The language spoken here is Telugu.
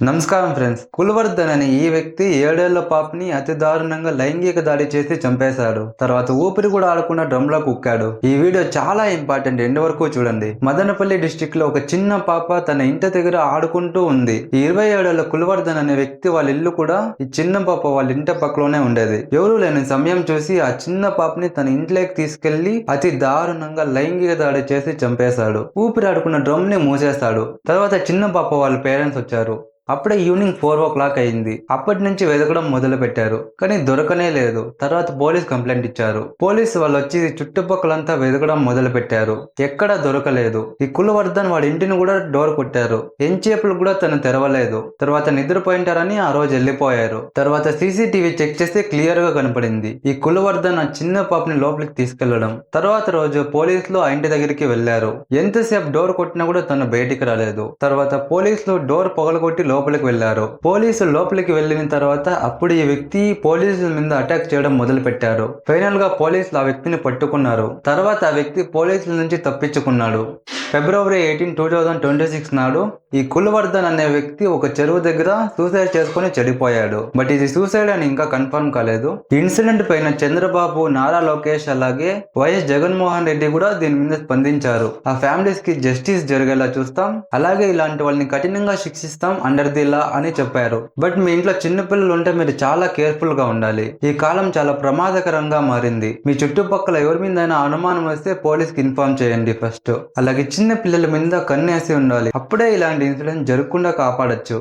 నమస్కారం ఫ్రెండ్స్. కులవర్ధన్ అనే ఈ వ్యక్తి 7 ఏళ్ల పాపని అతి దారుణంగా లైంగిక దాడి చేసి చంపేశాడు. తర్వాత ఊపిరి కూడా ఆడకుండా డ్రమ్లో కుక్కాడు. ఈ వీడియో చాలా ఇంపార్టెంట్, ఎండ్ వరకు చూడండి. మదనపల్లి డిస్టిక్ లో ఒక చిన్న పాప తన ఇంటి దగ్గర ఆడుకుంటూ ఉంది. ఈ 27 ఏళ్ల కులవర్ధన్ అనే వ్యక్తి వాళ్ళ ఇల్లు కూడా ఈ చిన్న పాప వాళ్ళ ఇంటి పక్కలోనే ఉండేది. ఎవరూ లేని సమయం చూసి ఆ చిన్న పాపని తన ఇంట్లోకి తీసుకెళ్లి అతి దారుణంగా లైంగిక దాడి చేసి చంపేశాడు. ఊపిరి ఆడుకున్న డ్రమ్ ని మూసేశాడు. తర్వాత చిన్న పాప వాళ్ళ పేరెంట్స్ వచ్చారు. అప్పుడే ఈవినింగ్ 4 o'clock అయింది. అప్పటి నుంచి వెతకడం మొదలు పెట్టారు, కానీ దొరకనే లేదు. తర్వాత పోలీస్ కంప్లైంట్ ఇచ్చారు. పోలీసు వాళ్ళు వచ్చి చుట్టుపక్కలంతా వెతకడం మొదలు పెట్టారు. ఎక్కడా దొరకలేదు. ఈ కులవర్ధన్ వాడి ఇంటిని కూడా డోర్ కొట్టారు. ఎంచేపులు కూడా తను తెరవలేదు. తర్వాత నిద్రపోయింటారని ఆ రోజు వెళ్ళిపోయారు. తర్వాత సీసీటీవీ చెక్ చేస్తే క్లియర్ గా కనపడింది ఈ కులవర్ధన్ ఆ చిన్న పాపని లోపలికి తీసుకెళ్లడం. తర్వాత రోజు పోలీసులు ఆ ఇంటి దగ్గరికి వెళ్లారు. ఎంతసేపు డోర్ కొట్టినా కూడా తను బయటికి రాలేదు. తర్వాత పోలీసులు డోర్ పగలగొట్టి లోపలికి వెళ్లారు. పోలీసులు లోపలికి వెళ్లిన తర్వాత అప్పుడు ఈ వ్యక్తి పోలీసుల మీద అటాక్ చేయడం మొదలు పెట్టారు. ఫైనల్ గా పోలీసులు ఆ వ్యక్తిని పట్టుకున్నారు. తర్వాత ఆ వ్యక్తి పోలీసుల నుంచి తప్పించుకున్నాడు. February 18, 2026 నాడు ఈ కులవర్ధన్ అనే వ్యక్తి ఒక చెరువు దగ్గర సూసైడ్ చేసుకుని చెడిపోయాడు. బట్ ఇది సూసైడ్ అని ఇంకా కన్ఫర్మ్ కాలేదు. ఇన్సిడెంట్ పైన చంద్రబాబు, నారా లోకేష్ అలాగే వైఎస్ జగన్మోహన్ రెడ్డి కూడా దీని మీద స్పందించారు. ఆ ఫ్యామిలీస్ కి జస్టిస్ జరిగేలా చూస్తాం, అలాగే ఇలాంటి వాళ్ళని కఠినంగా శిక్షిస్తాం అండర్ ది లా అని చెప్పారు. బట్ మీ ఇంట్లో చిన్నపిల్లలు ఉంటే మీరు చాలా కేర్ఫుల్ గా ఉండాలి. ఈ కాలం చాలా ప్రమాదకరంగా మారింది. మీ చుట్టుపక్కల ఎవరి మీద అనుమానం వస్తే పోలీస్ కి ఇన్ఫార్మ్ చేయండి ఫస్ట్. అలాగే చిన్న పిల్లల మీద కన్నేసి ఉండాలి. అప్పుడే ఇలాంటి ఇన్సిడెంట్ జరగకుండా కాపాడొచ్చు.